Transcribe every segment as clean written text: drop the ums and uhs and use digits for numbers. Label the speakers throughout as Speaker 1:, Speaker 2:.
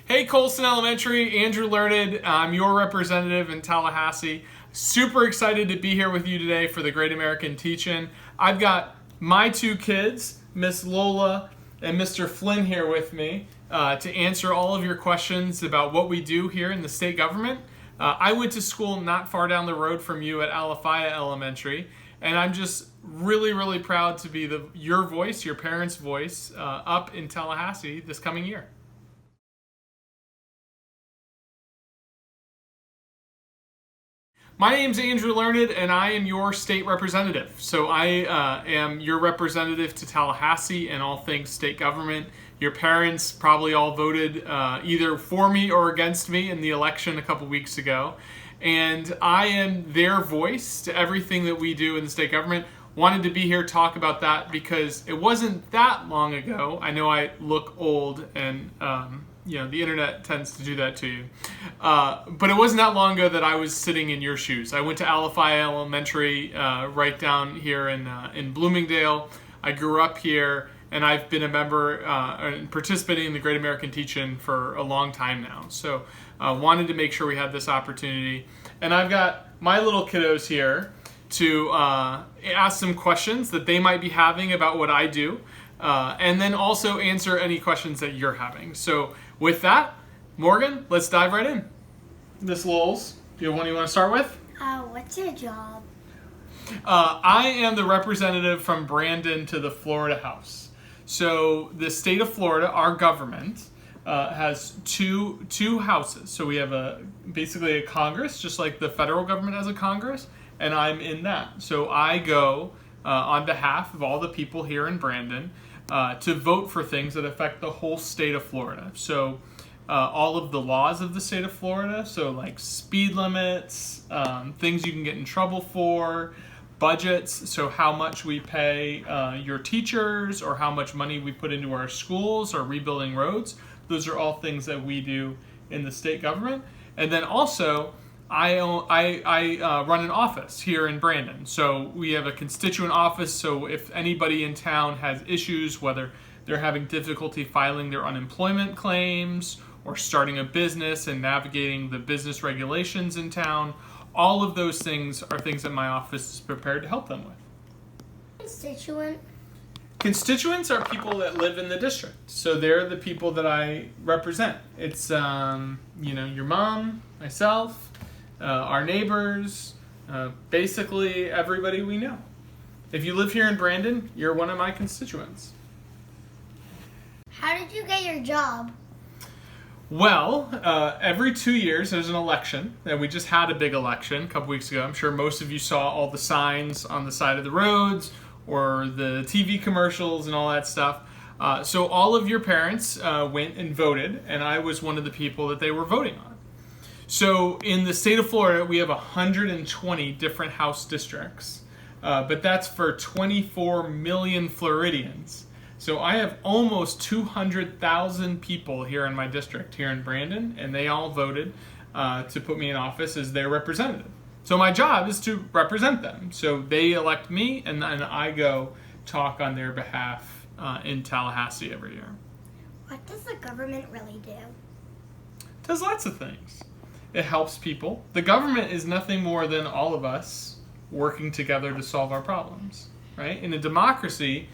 Speaker 1: Hey, Colston Elementary, Andrew Learned. I'm your representative in Tallahassee. Super excited to be here with you today for the Great American Teach-In. I've got my two kids, Miss Lola and Mr. Flynn, here with me to answer all of your questions about what we do here in the state government. I went to school not far down the road from you at Alafaya Elementary, and I'm just really proud to be your voice, your parents' voice, up in Tallahassee this coming year. My name's Andrew Learned, and I am your state representative. So I am your representative to Tallahassee and all things state government. Your parents probably all voted either for me or against me in the election a couple weeks ago. And I am their voice to everything that we do in the state government. Wanted to be here to talk about that because it wasn't that long ago. I know I look old, and the internet tends to do that to you. But it wasn't that long ago that I was sitting in your shoes. I went to Alafaya Elementary right down here in Bloomingdale. I grew up here, and I've been a member and participating in the Great American Teach-In for a long time now. So wanted to make sure we had this opportunity. And I've got my little kiddos here to ask some questions that they might be having about what I do, and then also answer any questions that you're having. So with that, Morgan, let's dive right in. Miss Lowles, do you have one you want to start with?
Speaker 2: What's your job?
Speaker 1: I am the representative from Brandon to the Florida House. So the state of Florida, our government, has two houses. So we have basically a Congress, just like the federal government has a Congress, and I'm in that. So I go on behalf of all the people here in Brandon to vote for things that affect the whole state of Florida. So all of the laws of the state of Florida, so like speed limits, things you can get in trouble for, budgets, so how much we pay your teachers or how much money we put into our schools or rebuilding roads. Those are all things that we do in the state government. And then also, I run an office here in Brandon. So we have a constituent office, so if anybody in town has issues, whether they're having difficulty filing their unemployment claims or starting a business and navigating the business regulations in town, all of those things are things that my office is prepared to help them with.
Speaker 2: Constituent?
Speaker 1: Constituents are people that live in the district. So they're the people that I represent. It's, your mom, myself, our neighbors, basically everybody we know. If you live here in Brandon, you're one of my constituents.
Speaker 2: How did you get your job?
Speaker 1: Well, every 2 years there's an election, and we just had a big election a couple weeks ago. I'm sure most of you saw all the signs on the side of the roads or the TV commercials and all that stuff. So all of your parents went and voted, and I was one of the people that they were voting on. So in the state of Florida, we have 120 different House districts, but that's for 24 million Floridians. So I have almost 200,000 people here in my district, here in Brandon, and they all voted to put me in office as their representative. So my job is to represent them. So they elect me, and then I go talk on their behalf in Tallahassee every year.
Speaker 2: What does the government really do?
Speaker 1: It does lots of things. It helps people. The government is nothing more than all of us working together to solve our problems, right? In a democracy,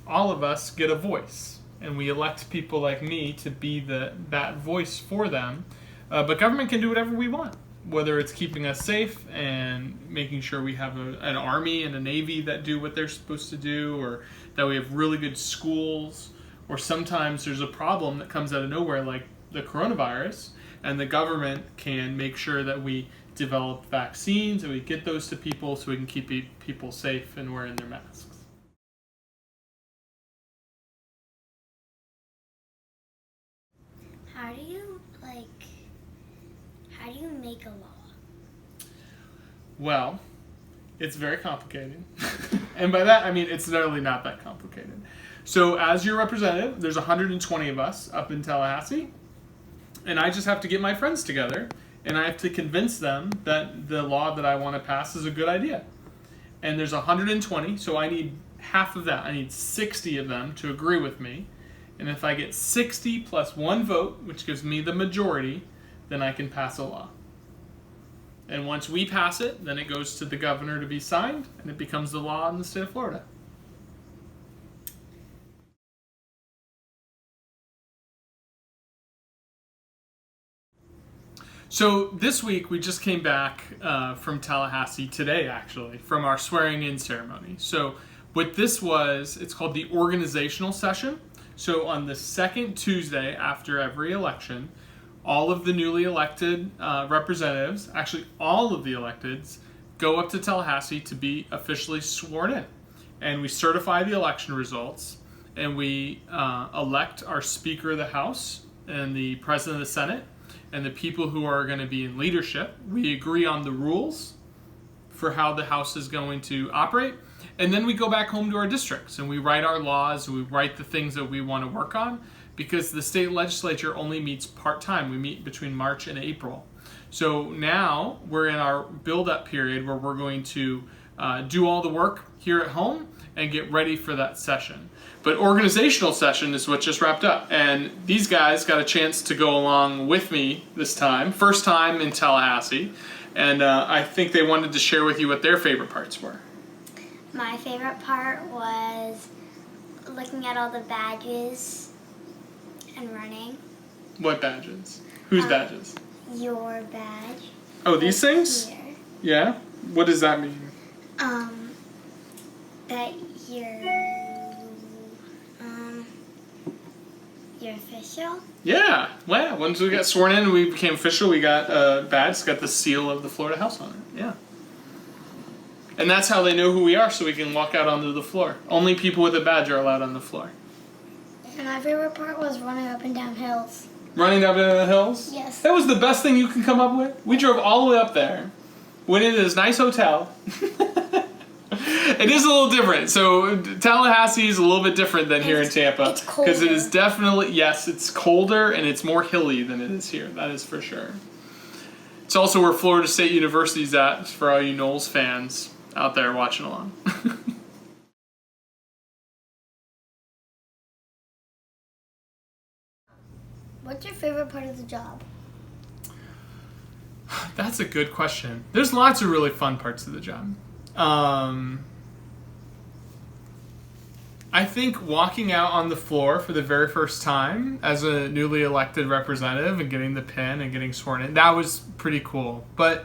Speaker 1: all of us get a voice, and we elect people like me to be that voice for them. But government can do whatever we want, whether it's keeping us safe and making sure we have an army and a navy that do what they're supposed to do, or that we have really good schools, or sometimes there's a problem that comes out of nowhere like the coronavirus, and the government can make sure that we develop vaccines and we get those to people so we can keep people safe and wearing their masks.
Speaker 2: How do you make a law?
Speaker 1: Well, it's very complicated. And by that, I mean it's really not that complicated. So as your representative, there's 120 of us up in Tallahassee, and I just have to get my friends together, and I have to convince them that the law that I want to pass is a good idea. And there's 120, so I need half of that. I need 60 of them to agree with me. And if I get 60 plus one vote, which gives me the majority, then I can pass a law. And once we pass it, then it goes to the governor to be signed, and it becomes the law in the state of Florida. So this week we just came back from Tallahassee today, actually, from our swearing-in ceremony. So what this was, it's called the organizational session. So on the second Tuesday after every election, all of the newly elected representatives, actually all of the electeds, go up to Tallahassee to be officially sworn in. And we certify the election results, and we elect our Speaker of the House and the President of the Senate and the people who are going to be in leadership. We agree on the rules for how the House is going to operate. And then we go back home to our districts and we write our laws, and we write the things that we want to work on, because the state legislature only meets part-time. We meet between March and April. So now we're in our build-up period where we're going to do all the work here at home and get ready for that session. But organizational session is what just wrapped up. And these guys got a chance to go along with me this time. First time in Tallahassee. And I think they wanted to share with you what their favorite parts were.
Speaker 2: My favorite part was looking at all the badges and running.
Speaker 1: What badges? Whose badges?
Speaker 2: Your badge.
Speaker 1: Oh, these things?
Speaker 2: Here.
Speaker 1: Yeah? What does that mean?
Speaker 2: That you're official.
Speaker 1: Yeah. Well, once we got sworn in and we became official, we got a badge. It's got the seal of the Florida House on it. Yeah. And that's how they know who we are, so we can walk out onto the floor. Only people with a badge are allowed on the floor.
Speaker 2: And my favorite part was running up and down hills.
Speaker 1: Running up into the hills?
Speaker 2: Yes.
Speaker 1: That was the best thing you can come up with? We drove all the way up there. Went into this nice hotel. It is a little different. So Tallahassee is a little bit different than here in Tampa.
Speaker 2: It's colder.
Speaker 1: Because it is definitely, yes, it's colder and it's more hilly than it is here. That is for sure. It's also where Florida State University is at, for all you Noles fans out there watching along.
Speaker 2: What's your favorite part of the job?
Speaker 1: That's a good question. There's lots of really fun parts of the job. I think walking out on the floor for the very first time as a newly elected representative and getting the pin and getting sworn in, that was pretty cool. But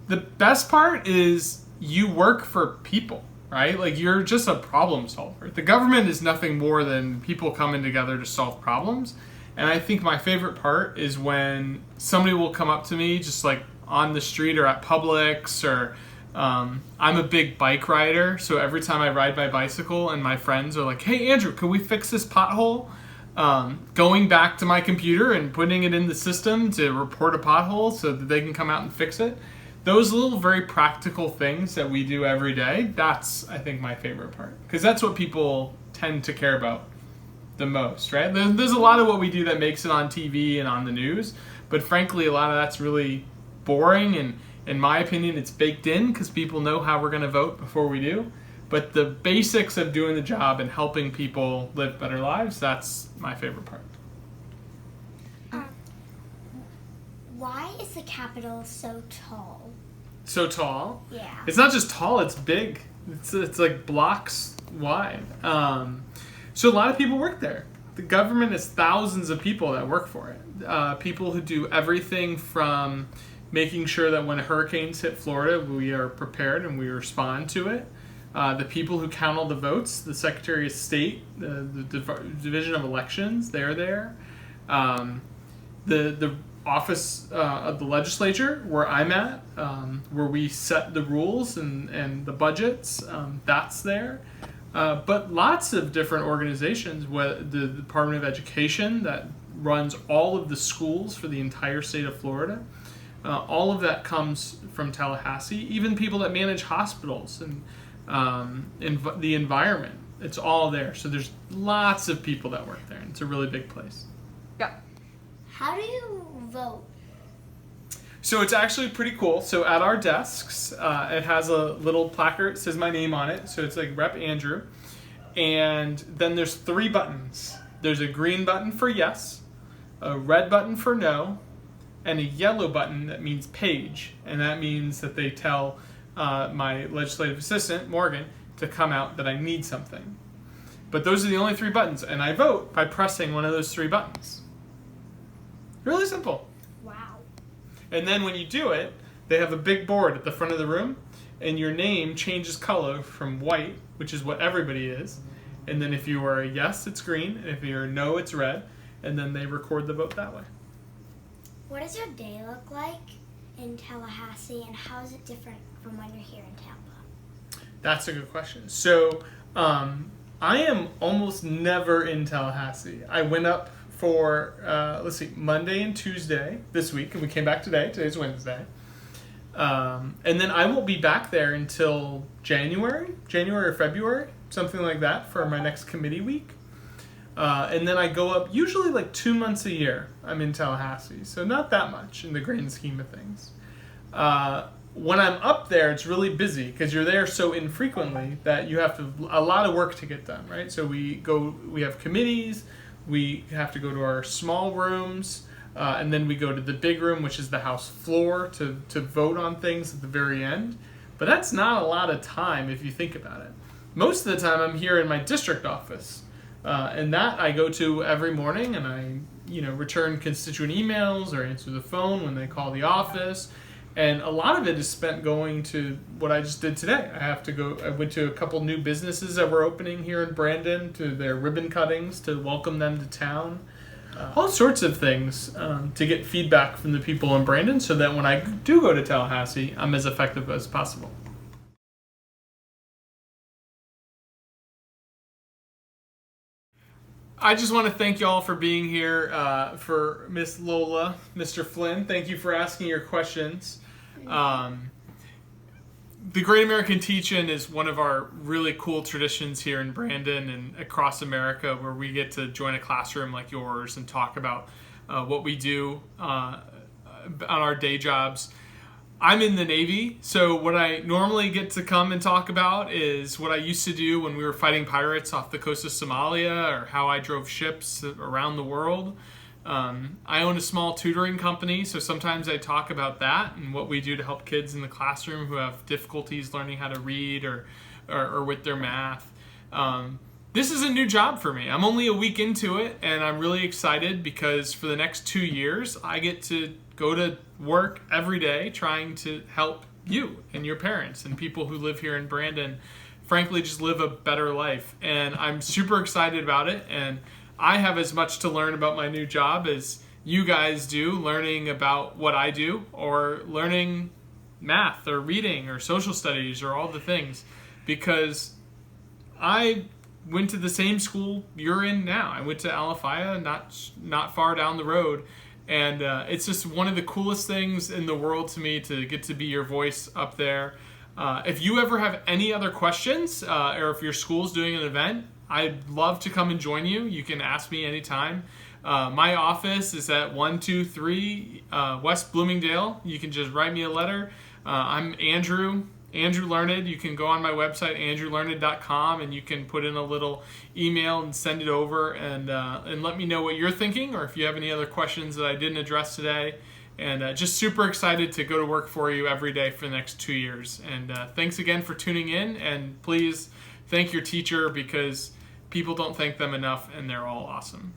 Speaker 1: the best part is you work for people, right? Like, you're just a problem solver. The government is nothing more than people coming together to solve problems. And I think my favorite part is when somebody will come up to me just like on the street or at Publix, or I'm a big bike rider, so every time I ride my bicycle and my friends are like, "Hey Andrew, can we fix this pothole?" Going back to my computer and putting it in the system to report a pothole so that they can come out and fix it. Those little very practical things that we do every day, that's, I think, my favorite part. Because that's what people tend to care about the most, right? There's a lot of what we do that makes it on TV and on the news, but frankly, a lot of that's really boring, and in my opinion, it's baked in because people know how we're going to vote before we do. But the basics of doing the job and helping people live better lives, that's my favorite part.
Speaker 2: Why is the Capitol so tall?
Speaker 1: So tall?
Speaker 2: Yeah.
Speaker 1: It's not just tall, it's big. It's like blocks wide. So a lot of people work there. The government has thousands of people that work for it. People who do everything from making sure that when hurricanes hit Florida, we are prepared and we respond to it. The people who count all the votes, the Secretary of State, the Division of Elections, they're there. The office of the legislature, where I'm at, where we set the rules and the budgets, that's there. But lots of different organizations, the Department of Education that runs all of the schools for the entire state of Florida, all of that comes from Tallahassee. Even people that manage hospitals and the environment, it's all there. So there's lots of people that work there. It's a really big place. Yeah.
Speaker 2: How do you vote?
Speaker 1: So it's actually pretty cool. So at our desks, it has a little placard. It says my name on it. So it's like Rep. Andrew. And then there's 3 buttons. there's a green button for yes, a red button for no, and a yellow button that means page. And that means that they tell my legislative assistant, Morgan, to come out that I need something. But those are the only 3 buttons, and I vote by pressing one of those 3 buttons. Really simple.
Speaker 2: Wow.
Speaker 1: And then when you do it, they have a big board at the front of the room, and your name changes color from white, which is what everybody is. And then if you are a yes, it's green, and if you're a no, it's red, and then they record the vote that way.
Speaker 2: What does your day look like in Tallahassee, and how is it different from when you're here in Tampa?
Speaker 1: That's a good question. So I am almost never in Tallahassee. I went up for, Monday and Tuesday this week, and we came back today. Today's Wednesday. And then I won't be back there until January or February, something like that, for my next committee week. And then I go up usually like 2 months a year. I'm in Tallahassee, so not that much in the grand scheme of things. When I'm up there, it's really busy because you're there so infrequently that you have a lot of work to get done, right? So we have committees, we have to go to our small rooms, and then we go to the big room, which is the House floor, to vote on things at the very end. But that's not a lot of time if you think about it. Most of the time I'm here in my district office, and that I go to every morning, and I return constituent emails or answer the phone when they call the office. And a lot of it is spent going to what I just did today. I went to a couple new businesses that were opening here in Brandon to their ribbon cuttings to welcome them to town. All sorts of things to get feedback from the people in Brandon so that when I do go to Tallahassee, I'm as effective as possible. I just want to thank y'all for being here. For Miss Lola, Mr. Flynn, thank you for asking your questions. The Great American Teach-In is one of our really cool traditions here in Brandon and across America, where we get to join a classroom like yours and talk about what we do on our day jobs. I'm in the Navy, so what I normally get to come and talk about is what I used to do when we were fighting pirates off the coast of Somalia, or how I drove ships around the world. I own a small tutoring company, so sometimes I talk about that and what we do to help kids in the classroom who have difficulties learning how to read or with their math. This is a new job for me. I'm only a week into it, and I'm really excited because for the next 2 years, I get to go to work every day trying to help you and your parents and people who live here in Brandon, frankly, just live a better life. And I'm super excited about it, and I have as much to learn about my new job as you guys do, learning about what I do, or learning math or reading or social studies or all the things, because I went to the same school you're in now. I went to Alafaya, not far down the road, and it's just one of the coolest things in the world to me to get to be your voice up there. If you ever have any other questions, or if your school's doing an event, I'd love to come and join you. You can ask me anytime. My office is at 123 West Bloomingdale. You can just write me a letter. I'm Andrew Learned. You can go on my website, andrewlearned.com, and you can put in a little email and send it over, and let me know what you're thinking, or if you have any other questions that I didn't address today. And just super excited to go to work for you every day for the next 2 years. And thanks again for tuning in, and please thank your teacher, because people don't thank them enough, and they're all awesome.